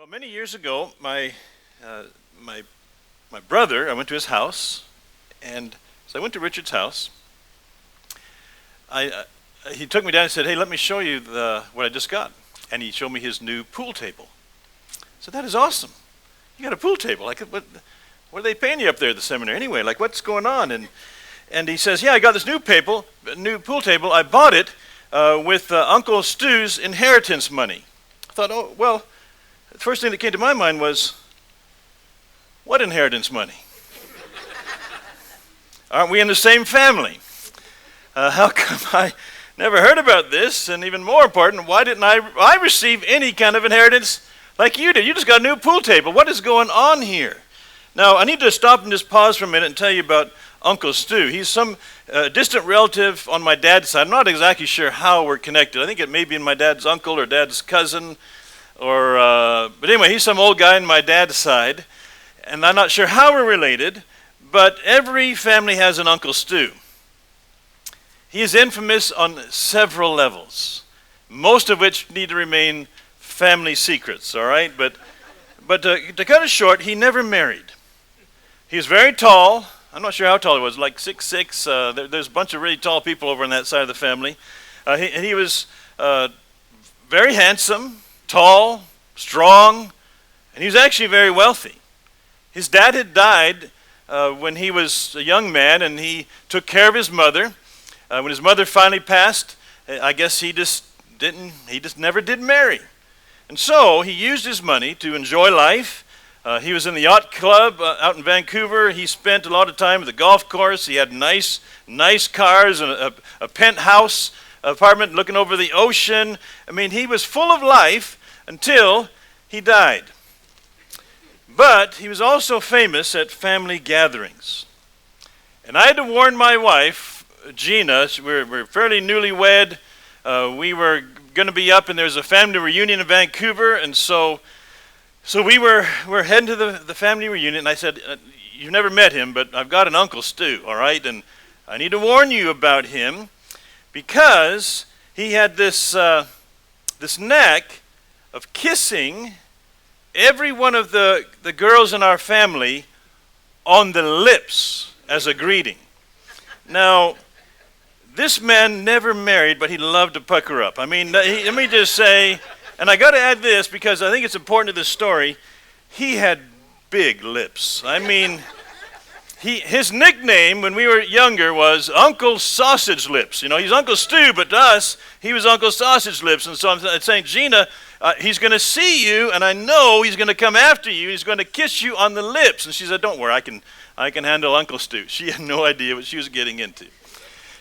Well, many years ago, uh, my my brother, I went to his house, and so I went to Richard's house. He took me down and said, "Hey, let me show you what I just got," and he showed me his new pool table. So that is awesome. You got a pool table? Like, what are they paying you up there at the seminary anyway? Like, what's going on? And he says, "Yeah, I got this new pool table. I bought it with Uncle Stu's inheritance money." I thought, oh well. The first thing that came to my mind was, what inheritance money? Aren't we in the same family? How come I never heard about this? And even more important, why didn't I receive any kind of inheritance like you did? You just got a new pool table. What is going on here? Now, I need to stop and just pause for a minute and tell you about Uncle Stu. He's some distant relative on my dad's side. I'm not exactly sure how we're connected. I think it may be in my dad's uncle or dad's cousin. But anyway, he's some old guy on my dad's side, and I'm not sure how we're related, but every family has an Uncle Stu. He is infamous on several levels, most of which need to remain family secrets, all right? But to cut it short, he never married. He was very tall. I'm not sure how tall he was, like 6'6". There's a bunch of really tall people over on that side of the family. He was very handsome, tall, strong, and he was actually very wealthy. His dad had died when he was a young man, and he took care of his mother. When his mother finally passed, I guess he just never did marry. And so he used his money to enjoy life. He was in the yacht club out in Vancouver. He spent a lot of time at the golf course. He had nice cars and a penthouse apartment looking over the ocean. I mean, he was full of life until he died. But he was also famous at family gatherings. And I had to warn my wife, Gina. We're fairly newlywed. We were going to be up, and there's a family reunion in Vancouver, and so we're heading to the family reunion. And I said, "You've never met him, but I've got an Uncle Stu, all right? And I need to warn you about him because he had this knack of kissing every one of the girls in our family on the lips as a greeting." Now, this man never married, but he loved to pucker up. I mean, let me just say, and I got to add this because I think it's important to this story, he had big lips. I mean, his nickname when we were younger was Uncle Sausage Lips. You know, he's Uncle Stu, but to us, he was Uncle Sausage Lips. And so I'm saying, Gina, he's going to see you, and I know he's going to come after you. He's going to kiss you on the lips. And she said, "Don't worry, I can handle Uncle Stu." She had no idea what she was getting into.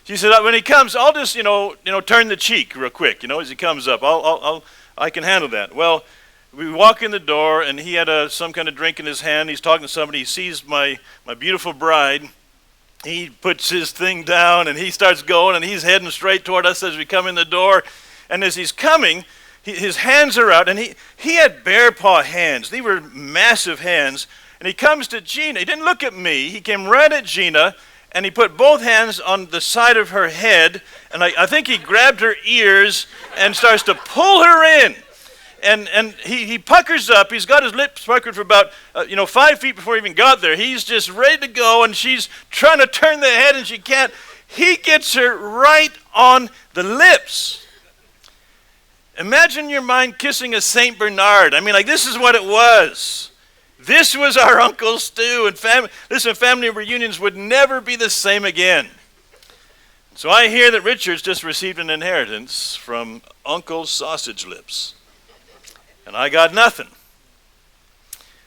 She said, "When he comes, I'll just turn the cheek real quick. As he comes up, I can handle that." Well, we walk in the door, and he had some kind of drink in his hand. He's talking to somebody. He sees my beautiful bride. He puts his thing down, and he starts going, and he's heading straight toward us as we come in the door. And as he's coming, his hands are out, and he had bear paw hands. They were massive hands. And he comes to Gina. He didn't look at me. He came right at Gina, and he put both hands on the side of her head, and I think he grabbed her ears and starts to pull her in. And he puckers up. He's got his lips puckered for about 5 feet before he even got there. He's just ready to go, and she's trying to turn the head, and she can't. He gets her right on the lips. Imagine your mind kissing a St. Bernard. I mean, like, this is what it was. This was our Uncle Stu. And family reunions would never be the same again. So I hear that Richard's just received an inheritance from Uncle Sausage Lips. And I got nothing.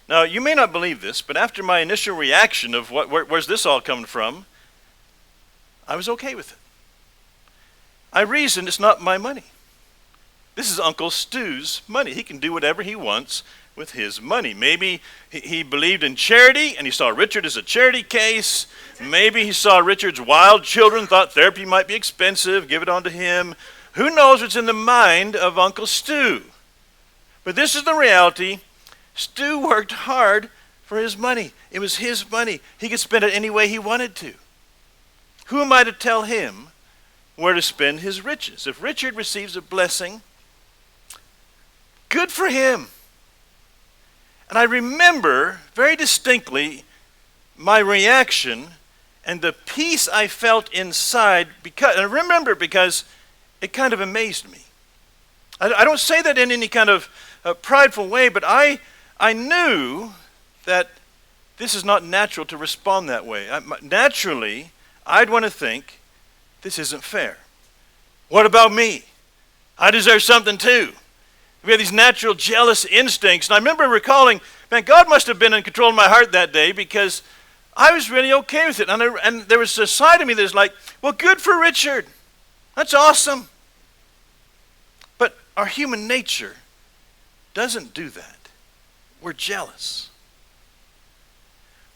Now, you may not believe this, but after my initial reaction of where's this all coming from, I was okay with it. I reasoned it's not my money. This is Uncle Stu's money. He can do whatever he wants with his money. Maybe he believed in charity, and he saw Richard as a charity case. Maybe he saw Richard's wild children, thought therapy might be expensive, give it on to him. Who knows what's in the mind of Uncle Stu? But this is the reality. Stu worked hard for his money. It was his money. He could spend it any way he wanted to. Who am I to tell him where to spend his riches? If Richard receives a blessing, good for him. And I remember very distinctly my reaction and the peace I felt inside, and I remember it because it kind of amazed me. I don't say that in any kind of prideful way, but I knew that this is not natural to respond that way. Naturally, I'd want to think, this isn't fair. What about me? I deserve something too. We have these natural jealous instincts. And I remember recalling, man, God must have been in control of my heart that day, because I was really okay with it. And there was a side of me that was like, well, good for Richard. That's awesome. But our human nature doesn't do that. We're jealous.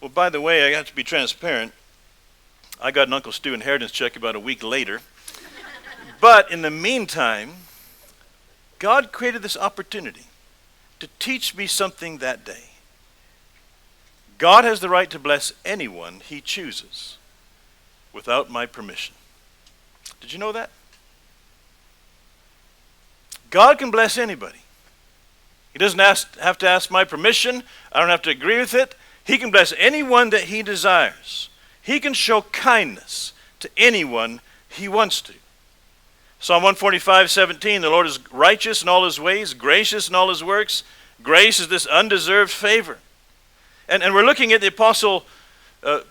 Well, by the way, I have to be transparent. I got an Uncle Stu inheritance check about a week later. But in the meantime, God created this opportunity to teach me something that day. God has the right to bless anyone he chooses without my permission. Did you know that? God can bless anybody. He doesn't have to ask my permission. I don't have to agree with it. He can bless anyone that he desires. He can show kindness to anyone he wants to. Psalm 145:17, the Lord is righteous in all his ways, gracious in all his works. Grace is this undeserved favor. And we're looking at the Apostle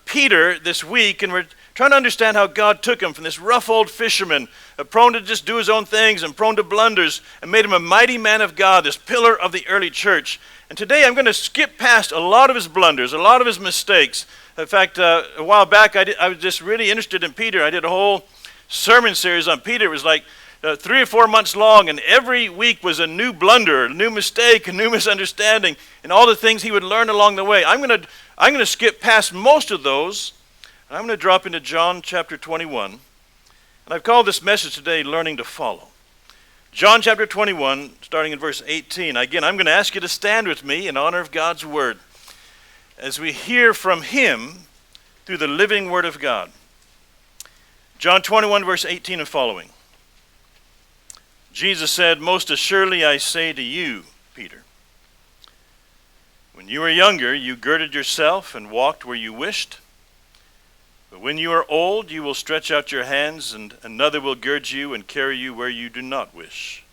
Peter this week, and we're trying to understand how God took him from this rough old fisherman, prone to just do his own things and prone to blunders, and made him a mighty man of God, this pillar of the early church. And today I'm going to skip past a lot of his blunders, a lot of his mistakes. In fact, a while back I was just really interested in Peter. I did a whole sermon series on Peter. It was like 3 or 4 months long, and every week was a new blunder, a new mistake, a new misunderstanding, and all the things he would learn along the way. I'm going to skip past most of those, and I'm going to drop into John chapter 21. And I've called this message today, Learning to Follow. John chapter 21, starting in verse 18. Again, I'm going to ask you to stand with me in honor of God's word as we hear from him through the living word of God. John 21, verse 18 and following. Jesus said, "Most assuredly I say to you, Peter, when you were younger, you girded yourself and walked where you wished. But when you are old, you will stretch out your hands, and another will gird you and carry you where you do not wish."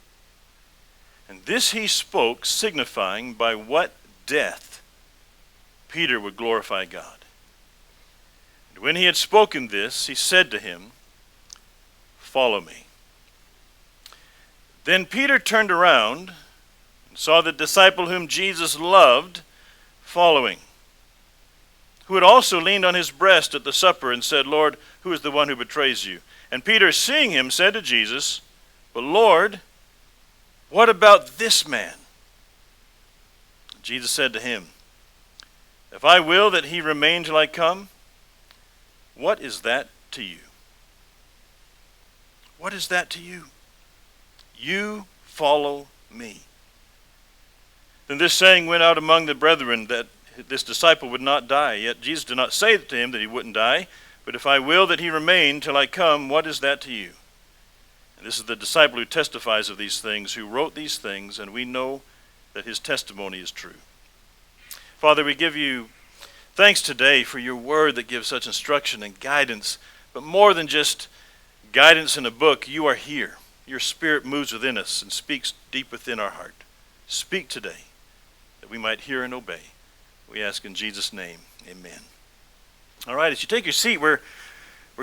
And this he spoke, signifying by what death Peter would glorify God. And when he had spoken this, he said to him, "Follow me." Then Peter turned around and saw the disciple whom Jesus loved following, who had also leaned on his breast at the supper and said, "Lord, who is the one who betrays you?" And Peter, seeing him, said to Jesus, "But Lord, what about this man?" Jesus said to him, "If I will that he remain till I come, what is that to you?" What is that to you? You follow me. Then this saying went out among the brethren, that this disciple would not die. Yet Jesus did not say to him that he wouldn't die, but if I will that he remain till I come, what is that to you? And this is the disciple who testifies of these things, who wrote these things, and we know that his testimony is true. Father, we give you thanks today for your word that gives such instruction and guidance, but more than just guidance in a book, you are here. Your spirit moves within us and speaks deep within our heart. Speak today that we might hear and obey. We ask in Jesus' name, amen. All right, as you take your seat, we're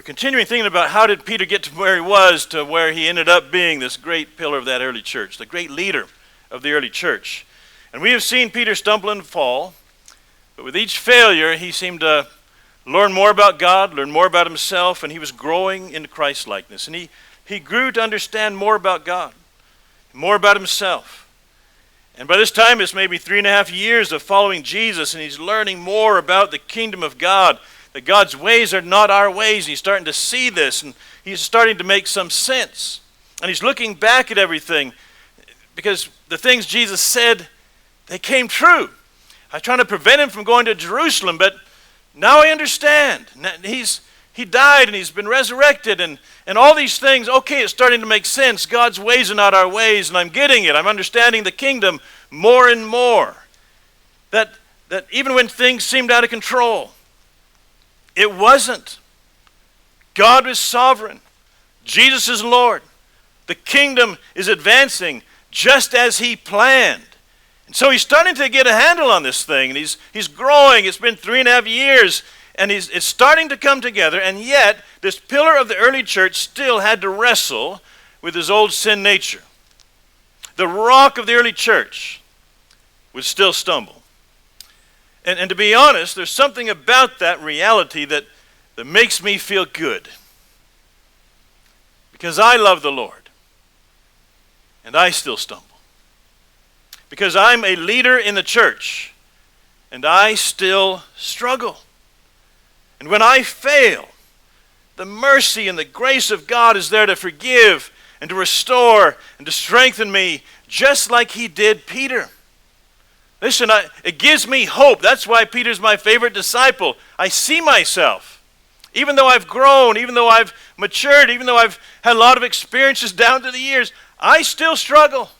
continuing thinking about how did Peter get to where he was, to where he ended up being this great pillar of that early church, the great leader of the early church. And we have seen Peter stumble and fall, but with each failure, he seemed to learn more about God, learn more about himself, and he was growing in Christlikeness. And he grew to understand more about God, more about himself. And by this time, it's maybe 3.5 years of following Jesus, and he's learning more about the kingdom of God, that God's ways are not our ways. He's starting to see this, and he's starting to make some sense. And he's looking back at everything, because the things Jesus said, they came true. I was trying to prevent him from going to Jerusalem, but now I understand. He died and he's been resurrected and all these things. Okay, it's starting to make sense. God's ways are not our ways, and I'm getting it. I'm understanding the kingdom more and more. that even when things seemed out of control, it wasn't. God is sovereign. Jesus is Lord. The kingdom is advancing just as he planned. And so he's starting to get a handle on this thing, and he's growing. It's been 3.5 years, and it's starting to come together, and yet this pillar of the early church still had to wrestle with his old sin nature. The rock of the early church would still stumble. And to be honest, there's something about that reality that makes me feel good. Because I love the Lord, and I still stumble. Because I'm a leader in the church, and I still struggle. And when I fail, the mercy and the grace of God is there to forgive and to restore and to strengthen me, just like he did Peter. Listen, it gives me hope. That's why Peter's my favorite disciple. I see myself. Even though I've grown, even though I've matured, even though I've had a lot of experiences down to the years, I still struggle.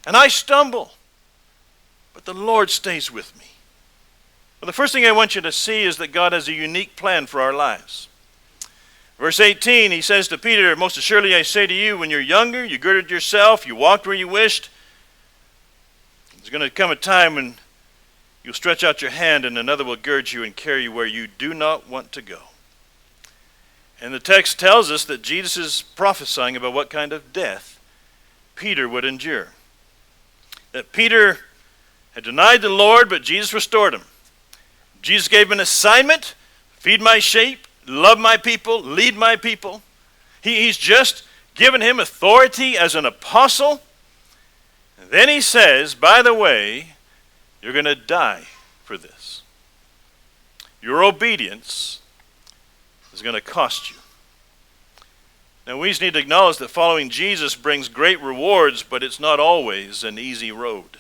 And I stumble. But the Lord stays with me. Well, the first thing I want you to see is that God has a unique plan for our lives. Verse 18, he says to Peter, "Most assuredly I say to you, when you're younger, you girded yourself, you walked where you wished. There's going to come a time when you'll stretch out your hand and another will gird you and carry you where you do not want to go." And the text tells us that Jesus is prophesying about what kind of death Peter would endure. That Peter had denied the Lord, but Jesus restored him. Jesus gave him an assignment: feed my sheep, love my people, lead my people. He's just given him authority as an apostle. And then he says, by the way, you're going to die for this. Your obedience is going to cost you. Now we just need to acknowledge that following Jesus brings great rewards, but it's not always an easy road.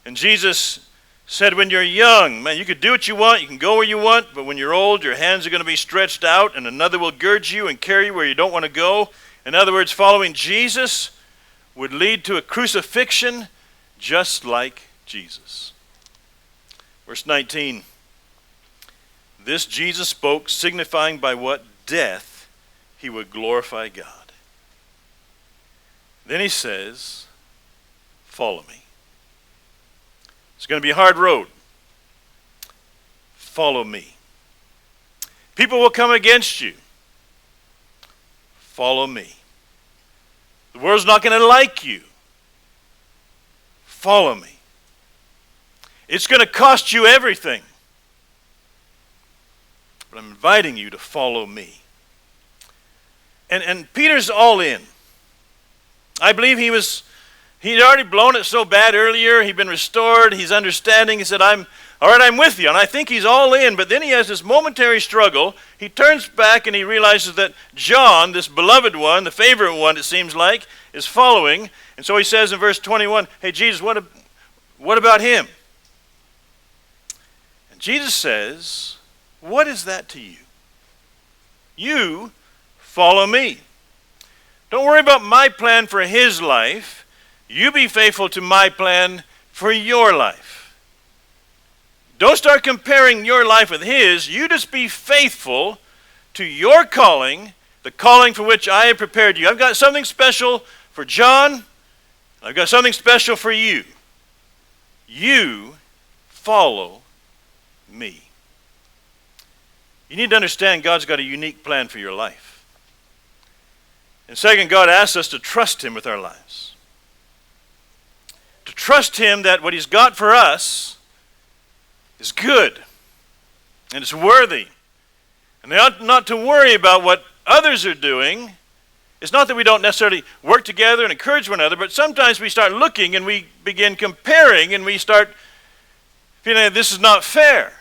And Jesus said, when you're young, man, you can do what you want, you can go where you want, but when you're old, your hands are going to be stretched out and another will gird you and carry you where you don't want to go. In other words, following Jesus would lead to a crucifixion just like Jesus. Verse 19, this Jesus spoke, signifying by what death he would glorify God. Then he says, follow me. It's going to be a hard road. Follow me. People will come against you. Follow me. The world's not going to like you. Follow me. It's going to cost you everything. But I'm inviting you to follow me. And Peter's all in. I believe he'd already blown it so bad earlier. He'd been restored. He's understanding. He said, all right, I'm with you. And I think he's all in. But then he has this momentary struggle. He turns back and he realizes that John, this beloved one, the favorite one it seems like, is following. And so he says in verse 21, hey, Jesus, what about him? And Jesus says, what is that to you? You follow me. Don't worry about my plan for his life. You be faithful to my plan for your life. Don't start comparing your life with his. You just be faithful to your calling, the calling for which I have prepared you. I've got something special for John. I've got something special for you. You follow me. You need to understand God's got a unique plan for your life. And second, God asks us to trust him with our lives. To trust him that what he's got for us is good and it's worthy. And they ought not to worry about what others are doing. It's not that we don't necessarily work together and encourage one another, but sometimes we start looking and we begin comparing and we start feeling that this is not fair.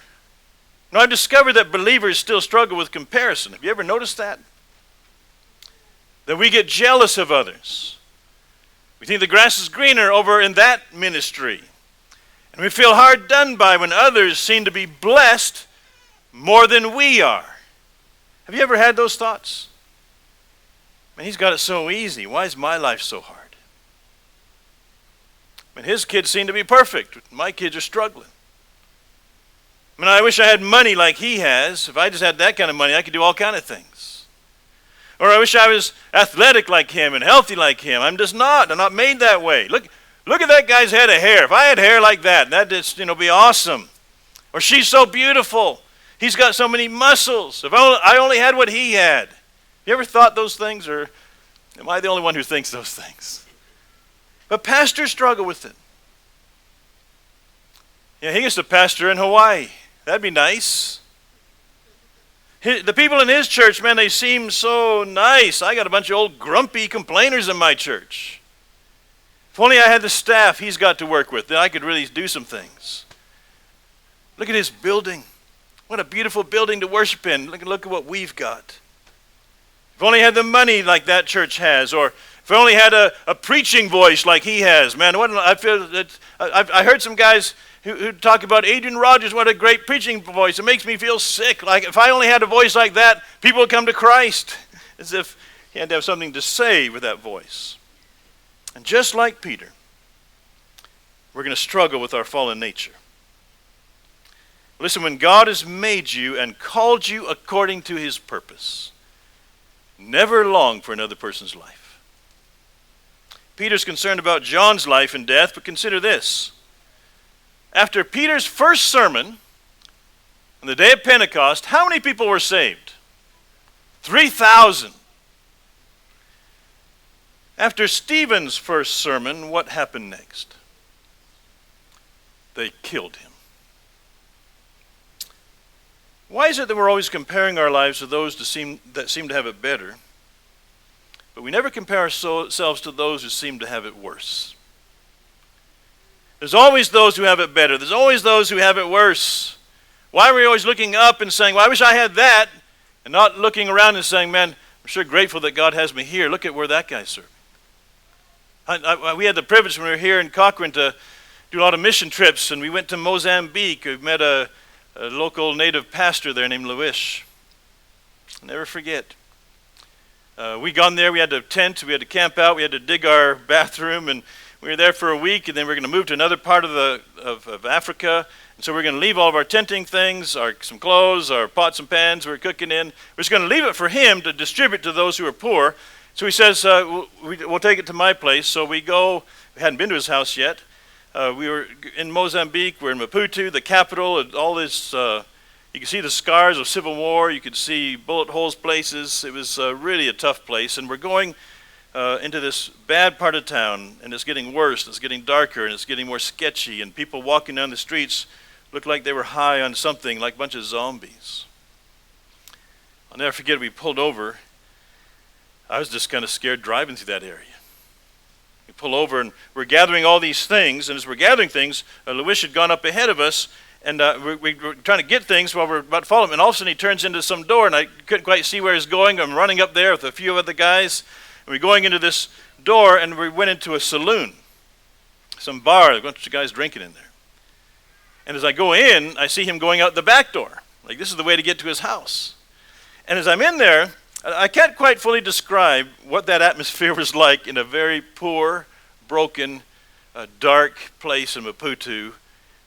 Now, I've discovered that believers still struggle with comparison. Have you ever noticed that? That we get jealous of others. We think the grass is greener over in that ministry. And we feel hard done by when others seem to be blessed more than we are. Have you ever had those thoughts? Man, he's got it so easy. Why is my life so hard? I mean, his kids seem to be perfect. My kids are struggling. I mean, I wish I had money like he has. If I just had that kind of money, I could do all kind of things. Or I wish I was athletic like him and healthy like him. I'm just not. I'm not made that way. Look at that guy's head of hair. If I had hair like that, that'd just, be awesome. Or she's so beautiful. He's got so many muscles. If I only had what he had. You ever thought those things, or am I the only one who thinks those things? But pastors struggle with it. Yeah, he used to pastor in Hawaii. That'd be nice. The people in his church, man, they seem so nice. I got a bunch of old grumpy complainers in my church. If only I had the staff he's got to work with, then I could really do some things. Look at his building. What a beautiful building to worship in. Look at what we've got. If only I had the money like that church has, or if I only had a preaching voice like he has, man. I feel that I heard some guys who talk about Adrian Rogers, what a great preaching voice. It makes me feel sick. Like if I only had a voice like that, people would come to Christ. As if he had to have something to say with that voice. And just like Peter, we're going to struggle with our fallen nature. Listen, when God has made you and called you according to his purpose, never long for another person's life. Peter's concerned about John's life and death, but consider this. After Peter's first sermon, on the day of Pentecost, how many people were saved? 3,000. After Stephen's first sermon, what happened next? They killed him. Why is it that we're always comparing our lives to those that seem to have it better, but we never compare ourselves to those who seem to have it worse? There's always those who have it better. There's always those who have it worse. Why are we always looking up and saying, well, I wish I had that, and not looking around and saying, man, I'm sure grateful that God has me here. Look at where that guy's serving. We had the privilege when we were here in Cochrane to do a lot of mission trips, and we went to Mozambique. We met a local native pastor there named Luis. I'll never forget. We gone there, we had to tent, we had to camp out, we had to dig our bathroom, and we were there for a week, and then we are going to move to another part of Africa. And so we're going to leave all of our tenting things, some clothes, our pots and pans we're cooking in. We're just going to leave it for him to distribute to those who are poor. So he says, we'll take it to my place. So we go. We hadn't been to his house yet. We were in Mozambique. We're in Maputo, the capital. And all this, you can see the scars of civil war. You could see bullet holes places. It was really a tough place. And we're going into this bad part of town, and it's getting worse, it's getting darker, and it's getting more sketchy, and people walking down the streets looked like they were high on something, like a bunch of zombies. I'll never forget, we pulled over. I was just kind of scared driving through that area. We pull over, and we're gathering all these things, and as we're gathering things, Luis had gone up ahead of us, and we were trying to get things while we're about to follow him, and all of a sudden he turns into some door, and I couldn't quite see where he's going. I'm running up there with a few other guys. We're going into this door, and we went into a saloon, some bar, a bunch of guys drinking in there. And as I go in, I see him going out the back door. Like, this is the way to get to his house. And as I'm in there, I can't quite fully describe what that atmosphere was like in a very poor, broken, dark place in Maputo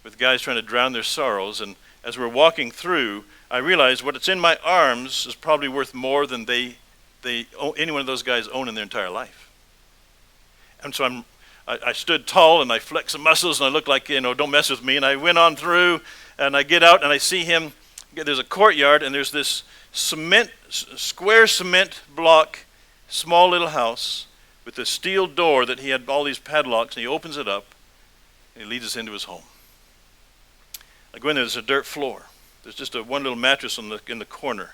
with guys trying to drown their sorrows. And as we're walking through, I realized what's in my arms is probably worth more than any one of those guys own in their entire life. And so I stood tall, and I flexed some muscles, and I looked like, don't mess with me. And I went on through, and I get out, and I see him. There's a courtyard, and there's this square cement block, small little house with a steel door that he had all these padlocks, and he opens it up, and he leads us into his home. I go in there, there's a dirt floor. There's just one little mattress in the corner.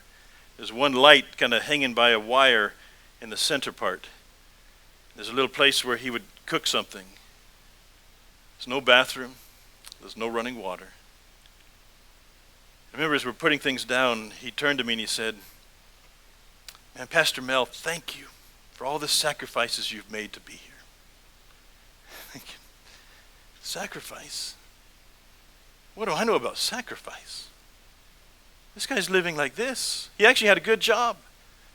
There's one light kind of hanging by a wire in the center part. There's a little place where he would cook something. There's no bathroom. There's no running water. I remember as we're putting things down, he turned to me and he said, man, Pastor Mel, thank you for all the sacrifices you've made to be here. Thank you. Sacrifice? What do I know about sacrifice? This guy's living like this. He actually had a good job.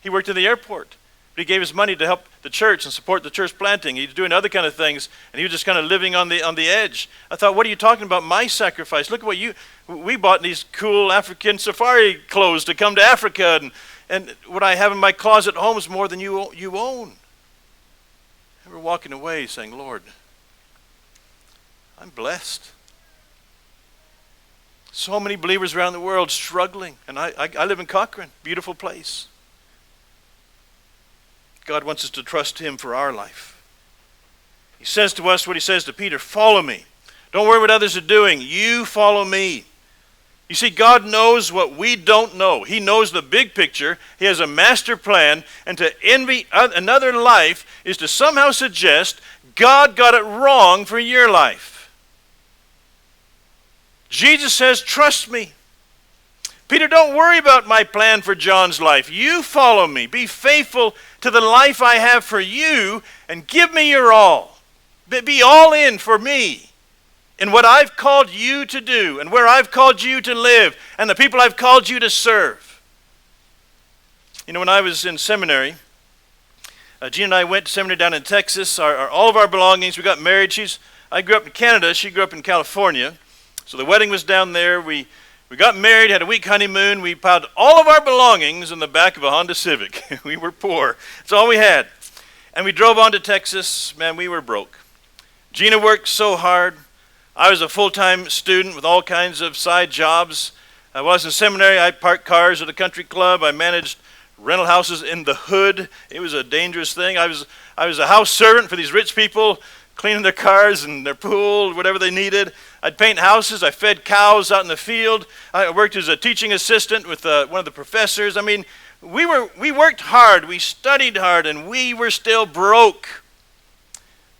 He worked at the airport. But he gave his money to help the church and support the church planting. He was doing other kind of things, and he was just kind of living on the edge. I thought, what are you talking about, my sacrifice? Look at what we bought these cool African safari clothes to come to Africa, and what I have in my closet at home is more than you own. And we're walking away saying, Lord, I'm blessed. So many believers around the world struggling, and I live in Cochrane, beautiful place. God wants us to trust him for our life. He says to us what he says to Peter, follow me. Don't worry what others are doing. You follow me. You see, God knows what we don't know. He knows the big picture. He has a master plan. And to envy another life is to somehow suggest God got it wrong for your life. Jesus says, trust me. Peter, don't worry about my plan for John's life. You follow me. Be faithful to the life I have for you and give me your all. Be all in for me in what I've called you to do and where I've called you to live and the people I've called you to serve. You know, when I was in seminary, Gina and I went to seminary down in Texas. All of our belongings, we got married. I grew up in Canada. She grew up in California. So the wedding was down there. We got married, had a week honeymoon. We piled all of our belongings in the back of a Honda Civic. We were poor. That's all we had. And we drove on to Texas. Man, we were broke. Gina worked so hard. I was a full-time student with all kinds of side jobs. I was in seminary. I parked cars at a country club. I managed rental houses in the hood. It was a dangerous thing. I was a house servant for these rich people, cleaning their cars and their pool, whatever they needed. I'd paint houses. I fed cows out in the field. I worked as a teaching assistant with one of the professors. I mean, we worked hard. We studied hard, and we were still broke.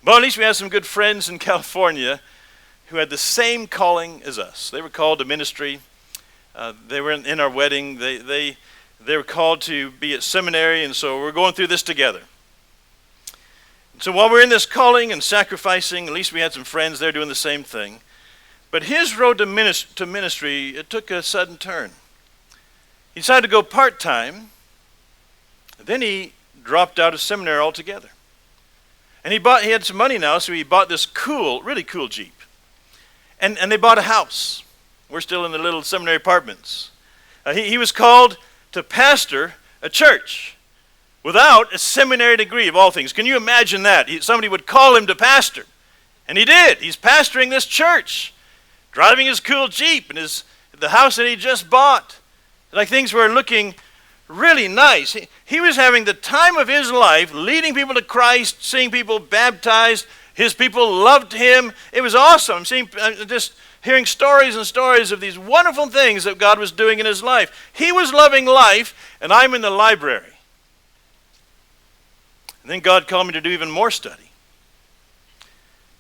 But at least we had some good friends in California who had the same calling as us. They were called to ministry. They were in our wedding. They were called to be at seminary, and so we're going through this together. So while we're in this calling and sacrificing, at least we had some friends there doing the same thing. But his road to ministry, it took a sudden turn. He decided to go part-time. Then he dropped out of seminary altogether. And he had some money now, so he bought this really cool Jeep. And they bought a house. We're still in the little seminary apartments. He was called to pastor a church without a seminary degree, of all things. Can you imagine that? Somebody would call him to pastor. And he did. He's pastoring this church, driving his cool Jeep and the house that he just bought. Like things were looking really nice. He was having the time of his life, leading people to Christ, seeing people baptized. His people loved him. It was awesome. Just hearing stories and stories of these wonderful things that God was doing in his life. He was loving life, and I'm in the library. And then God called me to do even more study.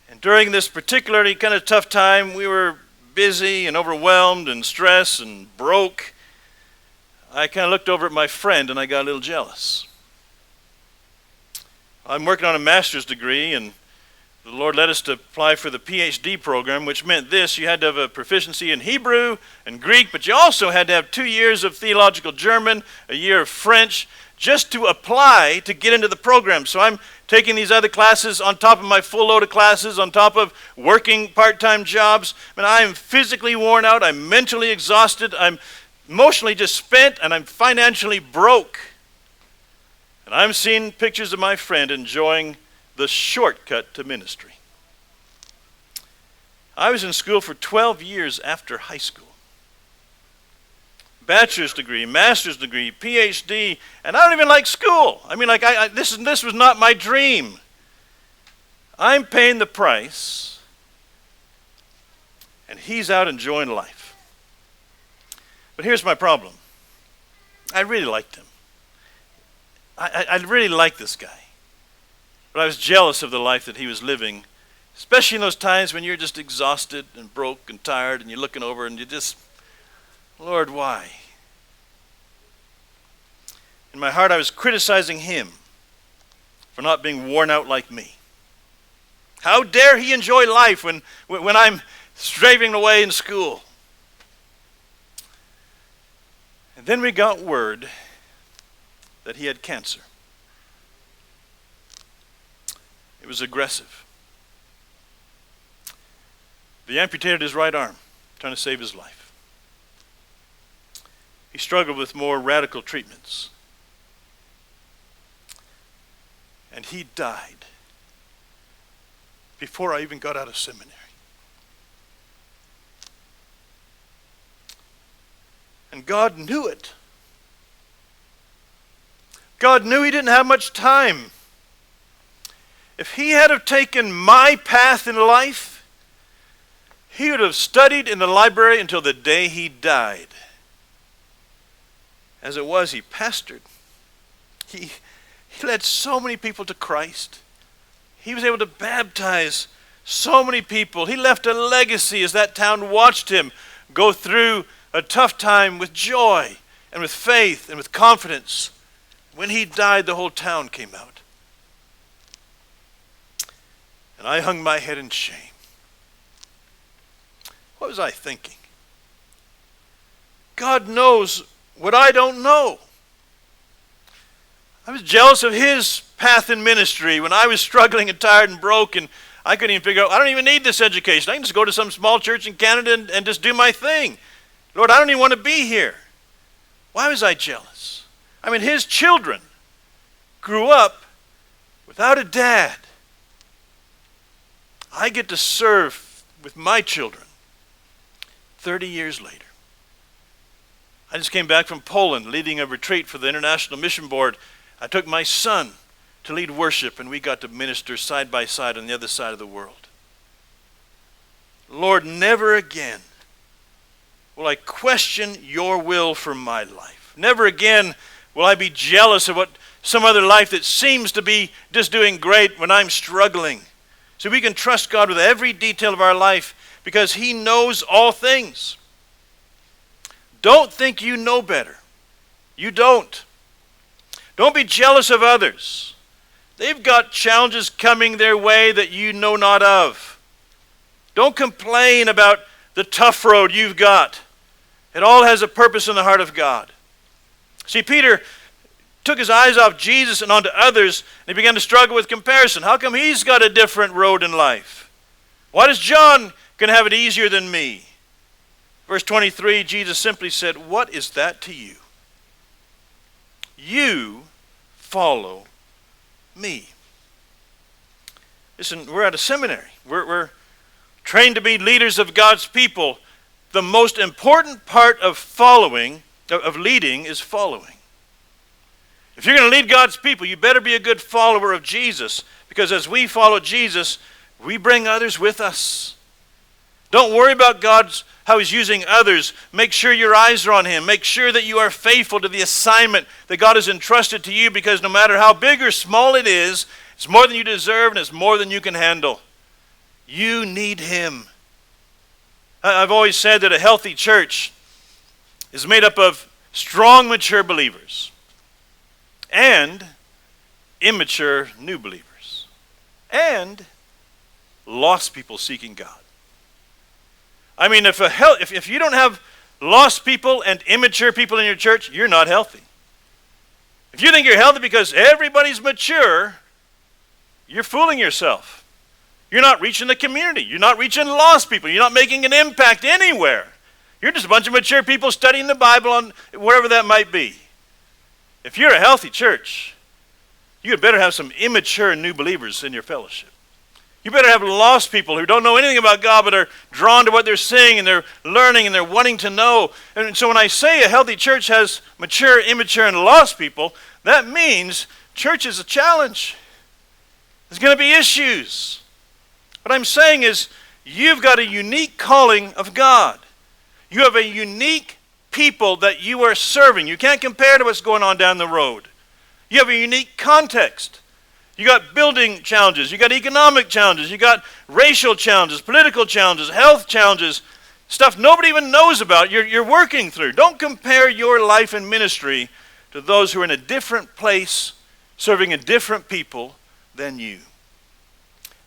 And during this particularly kind of tough time, we were busy and overwhelmed and stressed and broke. I kind of looked over at my friend and I got a little jealous. I'm working on a master's degree, and the Lord led us to apply for the PhD program, which meant this: you had to have a proficiency in Hebrew and Greek, but you also had to have 2 years of theological German, a year of French, just to apply to get into the program. So I'm taking these other classes on top of my full load of classes, on top of working part-time jobs. I mean, I am physically worn out. I'm mentally exhausted. I'm emotionally just spent, and I'm financially broke. And I'm seeing pictures of my friend enjoying the shortcut to ministry. I was in school for 12 years after high school. Bachelor's degree, master's degree, PhD, and I don't even like school. I mean, this was not my dream. I'm paying the price, and he's out enjoying life. But here's my problem. I really liked him. I really liked this guy. But I was jealous of the life that he was living, especially in those times when you're just exhausted and broke and tired, and you're looking over and you just, Lord, why? In my heart, I was criticizing him for not being worn out like me. How dare he enjoy life when I'm slaving away in school? And then we got word that he had cancer. It was aggressive. They amputated his right arm, trying to save his life. He struggled with more radical treatments. And he died before I even got out of seminary. And God knew it. God knew he didn't have much time. If he had have taken my path in life, he would have studied in the library until the day he died. As it was, he pastored. He led so many people to Christ. He was able to baptize so many people. He left a legacy as that town watched him go through a tough time with joy and with faith and with confidence. When he died, the whole town came out. And I hung my head in shame. What was I thinking? God knows what I don't know. I was jealous of his path in ministry when I was struggling and tired and broke, and I couldn't even figure out, I don't even need this education. I can just go to some small church in Canada and just do my thing. Lord, I don't even want to be here. Why was I jealous? I mean, his children grew up without a dad. I get to serve with my children 30 years later. I just came back from Poland leading a retreat for the International Mission Board. I took my son to lead worship, and we got to minister side by side on the other side of the world. Lord, never again will I question your will for my life. Never again will I be jealous of what some other life that seems to be just doing great when I'm struggling. So we can trust God with every detail of our life because he knows all things. Don't think you know better. You don't. Don't be jealous of others. They've got challenges coming their way that you know not of. Don't complain about the tough road you've got. It all has a purpose in the heart of God. See, Peter took his eyes off Jesus and onto others, and he began to struggle with comparison. How come he's got a different road in life? Why does John going to have it easier than me? Verse 23, Jesus simply said, what is that to you? You follow me. Listen, we're at a seminary. We're trained to be leaders of God's people. The most important part of leading is following. If you're going to lead God's people, you better be a good follower of Jesus, because as we follow Jesus, we bring others with us. Don't worry about how he's using others. Make sure your eyes are on him. Make sure that you are faithful to the assignment that God has entrusted to you, because no matter how big or small it is, it's more than you deserve and it's more than you can handle. You need him. I've always said that a healthy church is made up of strong, mature believers and immature new believers and lost people seeking God. I mean, if you don't have lost people and immature people in your church, you're not healthy. If you think you're healthy because everybody's mature, you're fooling yourself. You're not reaching the community. You're not reaching lost people. You're not making an impact anywhere. You're just a bunch of mature people studying the Bible on wherever that might be. If you're a healthy church, you had better have some immature new believers in your fellowship. You better have lost people who don't know anything about God but are drawn to what they're seeing and they're learning and they're wanting to know. And so when I say a healthy church has mature, immature, and lost people, that means church is a challenge. There's going to be issues. What I'm saying is you've got a unique calling of God. You have a unique people that you are serving. You can't compare to what's going on down the road. You have a unique context. You got building challenges. You got economic challenges. You got racial challenges, political challenges, health challenges, stuff nobody even knows about. You're working through. Don't compare your life and ministry to those who are in a different place, serving a different people than you.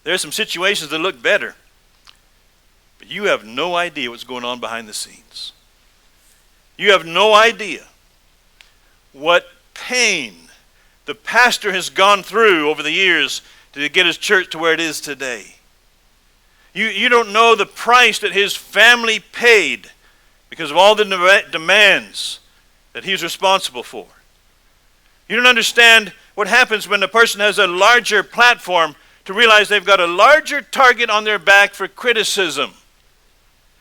There are some situations that look better, but you have no idea what's going on behind the scenes. You have no idea what pain the pastor has gone through over the years to get his church to where it is today. You don't know the price that his family paid because of all the demands that he's responsible for. You don't understand what happens when a person has a larger platform to realize they've got a larger target on their back for criticism.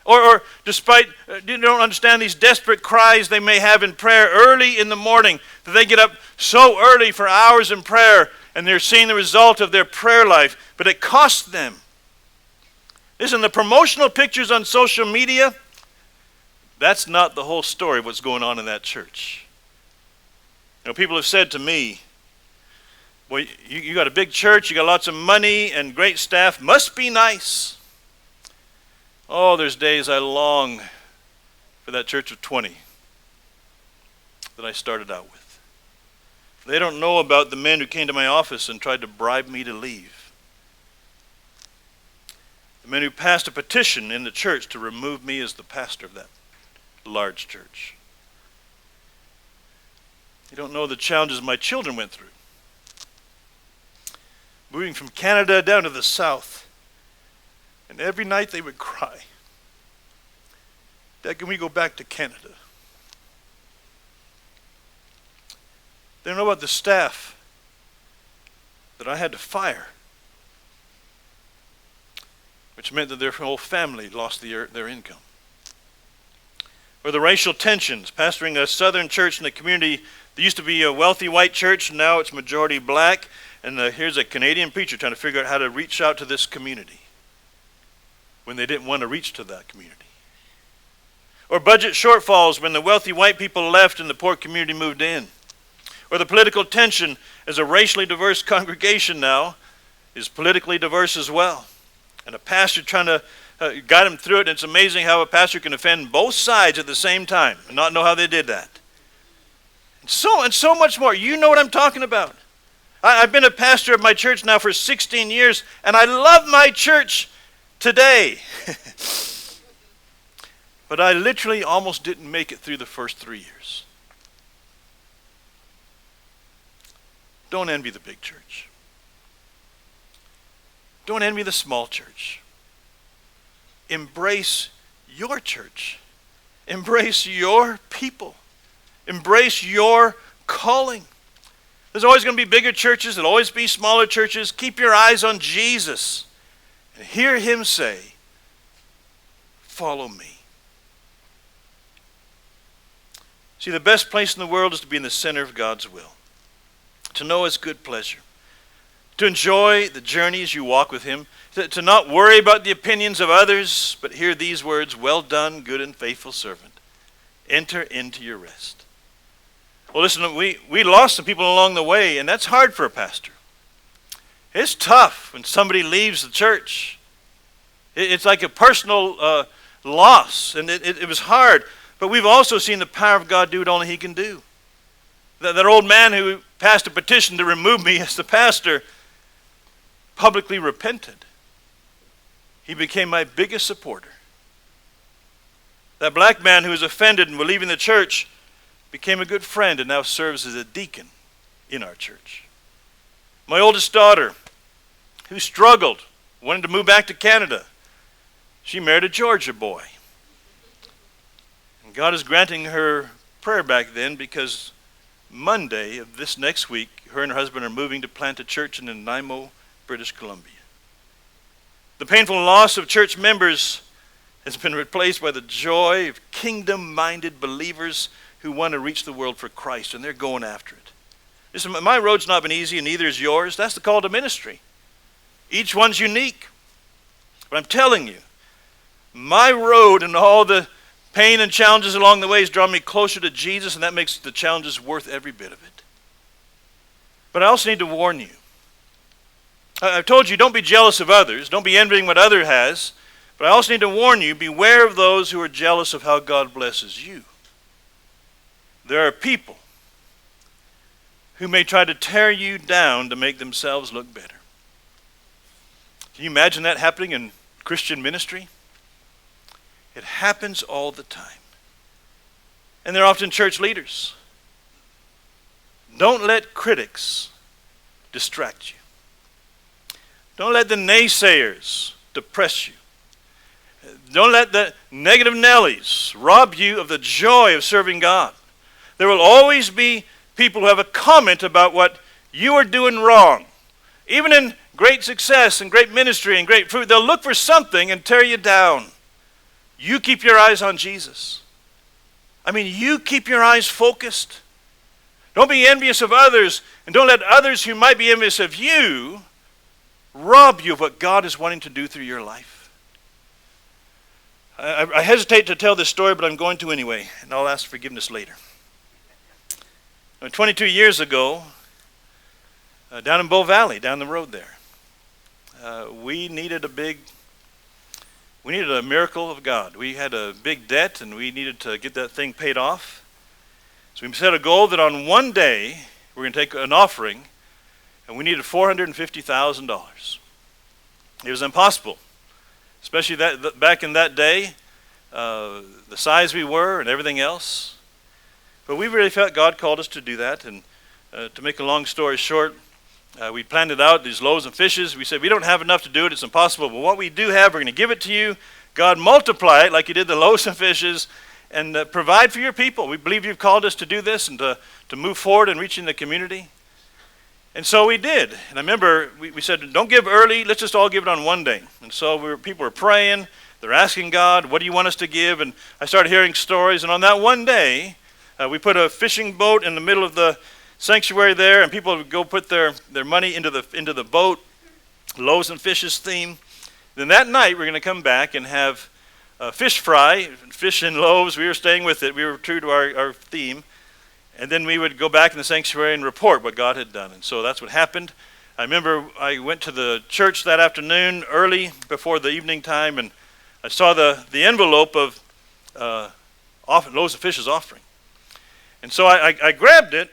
Or despite, you don't understand these desperate cries they may have in prayer early in the morning, that they get up so early for hours in prayer and they're seeing the result of their prayer life, but it costs them. Listen, the promotional pictures on social media, that's not the whole story of what's going on in that church. You know, people have said to me, well, you got a big church, you got lots of money and great staff, must be nice. Oh, there's days I long for that church of 20 that I started out with. They don't know about the men who came to my office and tried to bribe me to leave. The men who passed a petition in the church to remove me as the pastor of that large church. You don't know the challenges my children went through. Moving from Canada down to the south. And every night they would cry, Dad, can we go back to Canada? They don't know about the staff that I had to fire, which meant that their whole family lost their income. Or the racial tensions, pastoring a southern church in a community that used to be a wealthy white church, now it's majority black, and here's a Canadian preacher trying to figure out how to reach out to this community when they didn't want to reach to that community. Or budget shortfalls when the wealthy white people left and the poor community moved in. Or the political tension as a racially diverse congregation now is politically diverse as well. And a pastor trying to guide them through it. And it's amazing how a pastor can offend both sides at the same time and not know how they did that. And so much more. You know what I'm talking about. I've been a pastor of my church now for 16 years, and I love my church today. But I literally almost didn't make it through the first 3 years. Don't envy the big church. Don't envy the small church. Embrace your church. Embrace your people. Embrace your calling. There's always going to be bigger churches. There'll always be smaller churches. Keep your eyes on Jesus and hear him say, follow me. See, the best place in the world is to be in the center of God's will, to know his good pleasure, to enjoy the journeys you walk with him, to not worry about the opinions of others, but hear these words, well done, good and faithful servant. Enter into your rest. Well, listen, we lost some people along the way, and that's hard for a pastor. It's tough when somebody leaves the church. It's like a personal loss, and it was hard. But we've also seen the power of God do what only he can do. That old man who passed a petition to remove me as the pastor publicly repented. He became my biggest supporter. That black man who was offended and was leaving the church became a good friend and now serves as a deacon in our church. My oldest daughter, who struggled, wanted to move back to Canada, she married a Georgia boy. And God is granting her prayer back then because Monday of this next week, her and her husband are moving to plant a church in Nanaimo, British Columbia. The painful loss of church members has been replaced by the joy of kingdom-minded believers who want to reach the world for Christ, and they're going after it. Listen, my road's not been easy, and neither is yours. That's the call to ministry. Each one's unique. But I'm telling you, my road and all the pain and challenges along the way has drawn me closer to Jesus, and that makes the challenges worth every bit of it. But I also need to warn you. I've told you, don't be jealous of others. Don't be envying what other has. But I also need to warn you, beware of those who are jealous of how God blesses you. There are people who may try to tear you down to make themselves look better. Can you imagine that happening in Christian ministry? It happens all the time. And they're often church leaders. Don't let critics distract you. Don't let the naysayers depress you. Don't let the negative Nellies rob you of the joy of serving God. There will always be people who have a comment about what you are doing wrong. Even in great success and great ministry and great fruit, they'll look for something and tear you down. You keep your eyes on Jesus. You keep your eyes focused. Don't be envious of others, and don't let others who might be envious of you rob you of what God is wanting to do through your life. I hesitate to tell this story, but I'm going to anyway, and I'll ask forgiveness later. 22 years ago, down in Bow Valley, down the road there, we needed a miracle of God. We had a big debt, and we needed to get that thing paid off. So we set a goal that on one day, we're going to take an offering, and we needed $450,000. It was impossible, especially back in that day, the size we were and everything else. But we really felt God called us to do that. And to make a long story short, we planned it out, these loaves and fishes. We said, we don't have enough to do it. It's impossible. But what we do have, we're going to give it to you. God, multiply it like you did the loaves and fishes, and provide for your people. We believe you've called us to do this and to move forward in reaching the community. And so we did. And I remember we said, don't give early. Let's just all give it on one day. And so people were praying. They're asking God, what do you want us to give? And I started hearing stories. And on that one day, we put a fishing boat in the middle of the sanctuary there, and people would go put their money into the boat, loaves and fishes theme. Then that night, we're going to come back and have fish fry, fish and loaves. We were staying with it. We were true to our theme. And then we would go back in the sanctuary and report what God had done. And so that's what happened. I remember I went to the church that afternoon early before the evening time, and I saw the envelope of loaves of fish's offering. And so I grabbed it,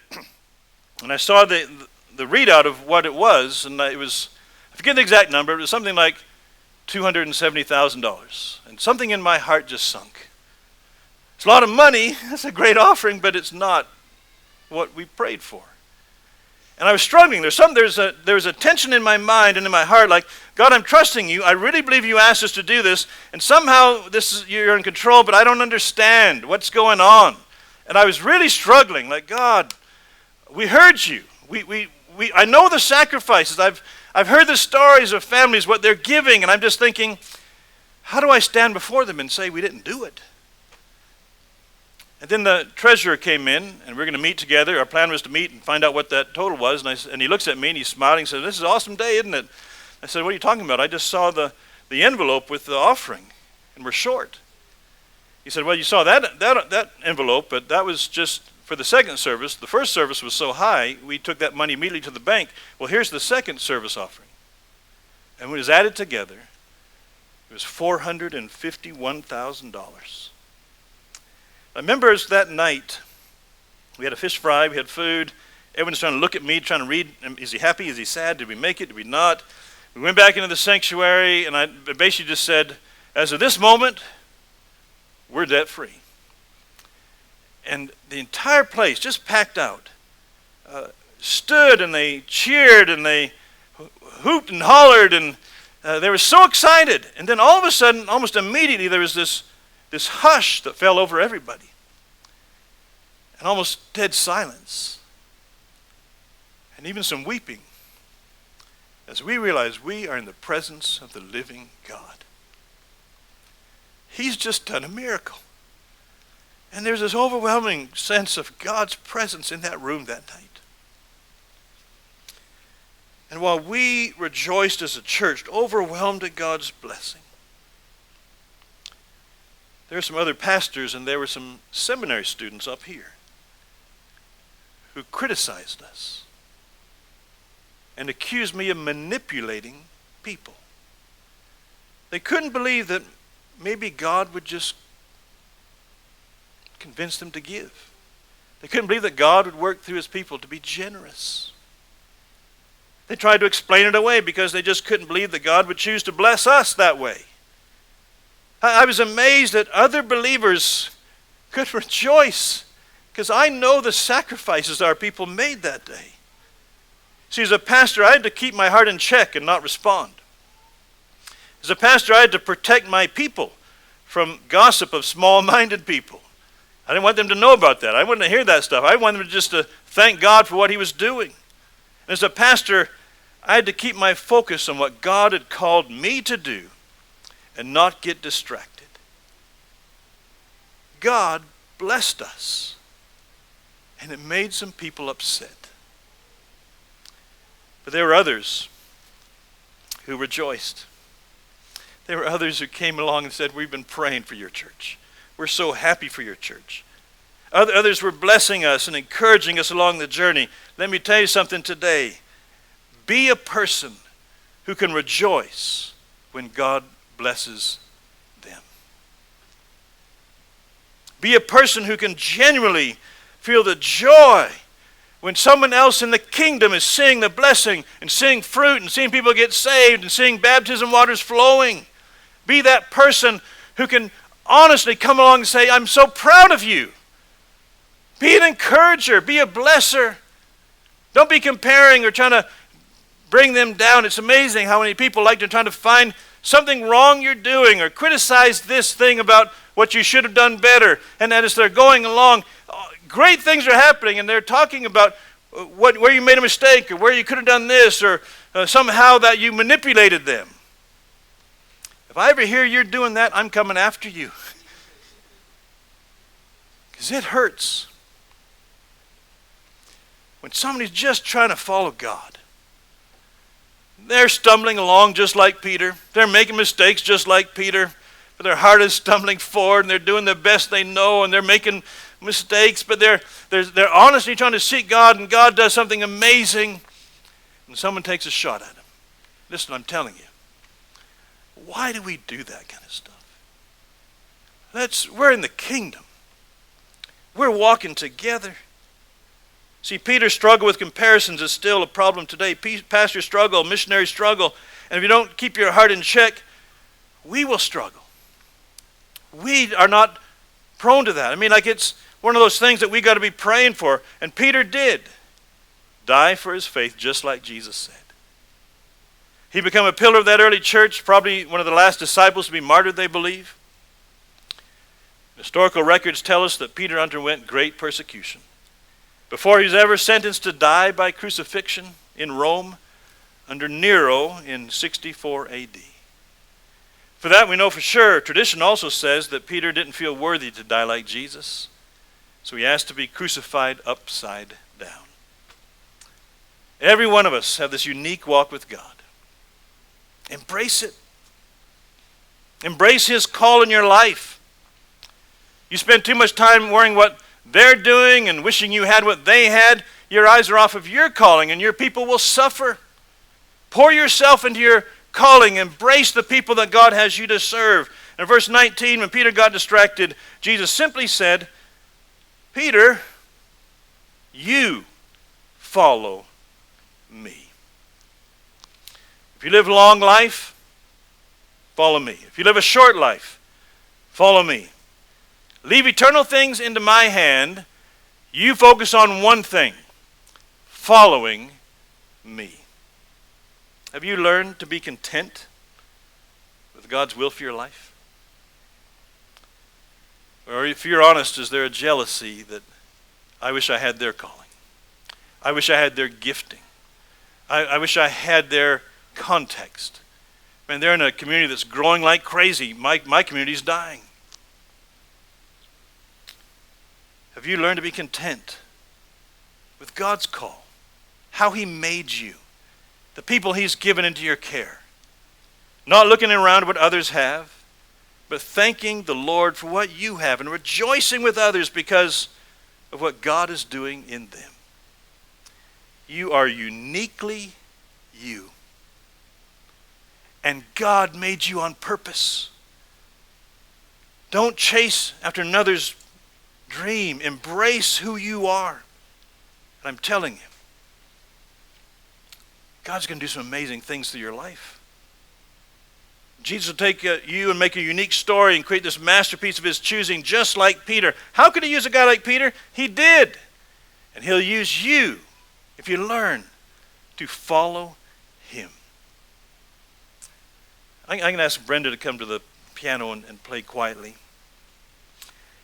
and I saw the readout of what it was, and it was, I forget the exact number, it was something like $270,000. And something in my heart just sunk. It's a lot of money, that's a great offering, but it's not what we prayed for. And I was struggling. There's a tension in my mind and in my heart, like, God, I'm trusting you. I really believe you asked us to do this, and somehow you're in control, but I don't understand what's going on. And I was really struggling, like, God, we heard you. I know the sacrifices. I've heard the stories of families, what they're giving, and I'm just thinking, how do I stand before them and say we didn't do it? And then the treasurer came in, and we're going to meet together. Our plan was to meet and find out what that total was. And he looks at me, and he's smiling and says, this is an awesome day, isn't it? I said, what are you talking about? I just saw the envelope with the offering, and we're short. He said, well, you saw that envelope, but that was just for the second service. The first service was so high, we took that money immediately to the bank. Well, here's the second service offering. And when it was added together, it was $451,000. I remember that night, we had a fish fry, we had food. Everyone's trying to look at me, trying to read, is he happy, is he sad, did we make it, did we not? We went back into the sanctuary, and I basically just said, as of this moment, we're debt free. And the entire place, just packed out, stood and they cheered and they hooped and hollered, and they were so excited. And then all of a sudden, almost immediately, there was this hush that fell over everybody. And almost dead silence. And even some weeping. As we realize we are in the presence of the living God. He's just done a miracle. And there's this overwhelming sense of God's presence in that room that night. And while we rejoiced as a church, overwhelmed at God's blessing, there were some other pastors and there were some seminary students up here who criticized us and accused me of manipulating people. They couldn't believe that maybe God would just convince them to give. They couldn't believe that God would work through his people to be generous. They tried to explain it away because they just couldn't believe that God would choose to bless us that way. I was amazed that other believers could rejoice because I know the sacrifices our people made that day. See, as a pastor, I had to keep my heart in check and not respond. As a pastor, I had to protect my people from gossip of small-minded people. I didn't want them to know about that. I wanted to hear that stuff. I wanted them just to thank God for what he was doing. And as a pastor, I had to keep my focus on what God had called me to do and not get distracted. God blessed us, and it made some people upset. But there were others who rejoiced. There were others who came along and said, we've been praying for your church. We're so happy for your church. Others were blessing us and encouraging us along the journey. Let me tell you something today. Be a person who can rejoice when God blesses them. Be a person who can genuinely feel the joy when someone else in the kingdom is seeing the blessing and seeing fruit and seeing people get saved and seeing baptism waters flowing. Be that person who can honestly come along and say, I'm so proud of you. Be an encourager. Be a blesser. Don't be comparing or trying to bring them down. It's amazing how many people like to try to find something wrong you're doing or criticize this thing about what you should have done better. And that as they're going along, great things are happening and they're talking about where you made a mistake or where you could have done this or somehow that you manipulated them. If I ever hear you're doing that, I'm coming after you. Because it hurts. When somebody's just trying to follow God. They're stumbling along just like Peter. They're making mistakes just like Peter. But their heart is stumbling forward and they're doing the best they know and they're making mistakes. But they're honestly trying to seek God and God does something amazing. And someone takes a shot at them. Listen, I'm telling you. Why do we do that kind of stuff? We're in the kingdom. We're walking together. See, Peter's struggle with comparisons is still a problem today. Pastor struggle, missionary struggle. And if you don't keep your heart in check, we will struggle. We are not prone to that. I mean, like it's one of those things that we got to be praying for. And Peter did die for his faith just like Jesus said. He became a pillar of that early church, probably one of the last disciples to be martyred, they believe. Historical records tell us that Peter underwent great persecution. Before he was ever sentenced to die by crucifixion in Rome under Nero in 64 AD. For that we know for sure. Tradition also says that Peter didn't feel worthy to die like Jesus, so he asked to be crucified upside down. Every one of us have this unique walk with God. Embrace it. Embrace his call in your life. You spend too much time worrying what they're doing and wishing you had what they had. Your eyes are off of your calling and your people will suffer. Pour yourself into your calling. Embrace the people that God has you to serve. In verse 19, when Peter got distracted, Jesus simply said, Peter, you follow me. If you live a long life, follow me. If you live a short life, follow me. Leave eternal things into my hand. You focus on one thing, following me. Have you learned to be content with God's will for your life? Or if you're honest, is there a jealousy that I wish I had their calling? I wish I had their gifting. I wish I had their context. Man, they're in a community that's growing like crazy. My community's dying. Have you learned to be content with God's call? How he made you? The people he's given into your care. Not looking around what others have, but thanking the Lord for what you have and rejoicing with others because of what God is doing in them. You are uniquely you. And God made you on purpose. Don't chase after another's dream. Embrace who you are. And I'm telling you, God's going to do some amazing things through your life. Jesus will take you and make a unique story and create this masterpiece of his choosing just like Peter. How could he use a guy like Peter? He did. And he'll use you if you learn to follow him. I'm going to ask Brenda to come to the piano and play quietly.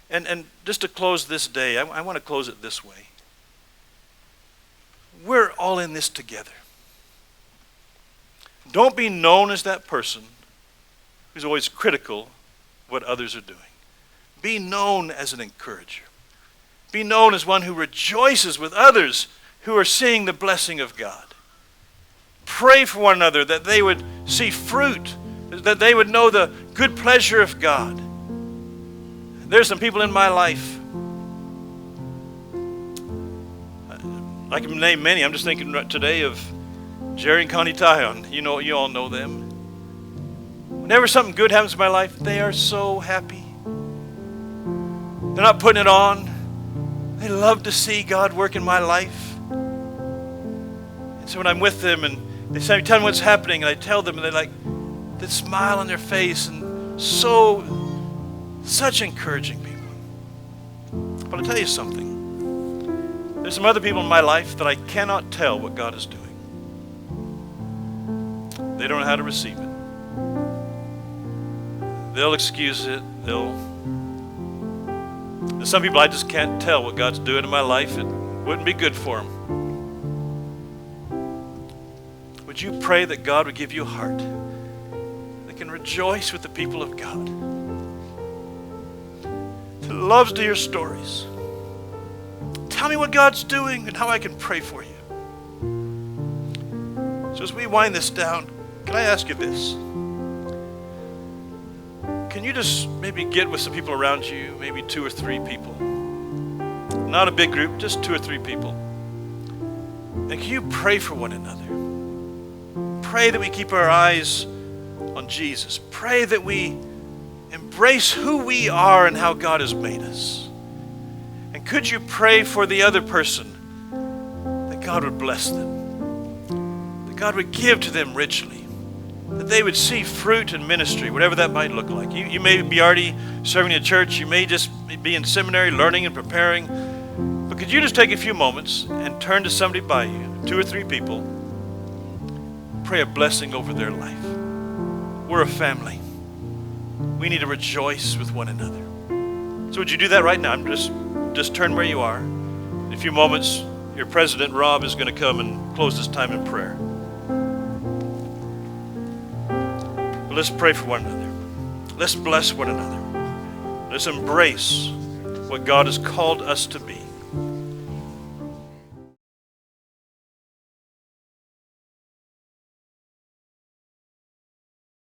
And just to close this day, I want to close it this way. We're all in this together. Don't be known as that person who's always critical of what others are doing. Be known as an encourager. Be known as one who rejoices with others who are seeing the blessing of God. Pray for one another that they would see fruit, that they would know the good pleasure of God. There's some people in my life, I can name many. I'm just thinking today of Jerry and Connie Tyon. You all know them. Whenever something good happens in my life, they are so happy. They're not putting it on. They love to see God work in my life. And so when I'm with them and they say, tell me what's happening, and I tell them, and they're like, that smile on their face, and such encouraging people. But I'll tell you something. There's some other people in my life that I cannot tell what God is doing. They don't know how to receive it. They'll excuse it. There's some people I just can't tell what God's doing in my life. It wouldn't be good for them. Would you pray that God would give you a heart that can rejoice with the people of God, that loves to hear stories? Tell me what God's doing and how I can pray for you. So as we wind this down, can I ask you this? Can you just maybe get with some people around you, maybe 2 or 3 people? Not a big group, just 2 or 3 people. And can you pray for one another? Pray that we keep our eyes on Jesus. Pray that we embrace who we are and how God has made us. And could you pray for the other person that God would bless them, that God would give to them richly, that they would see fruit in ministry, whatever that might look like. You may be already serving in a church. You may just be in seminary learning and preparing. But could you just take a few moments and turn to somebody by you, 2 or 3 people, pray a blessing over their life. We're a family. We need to rejoice with one another. So would you do that right now? Just turn where you are. In a few moments, your president, Rob, is going to come and close this time in prayer. But let's pray for one another. Let's bless one another. Let's embrace what God has called us to be.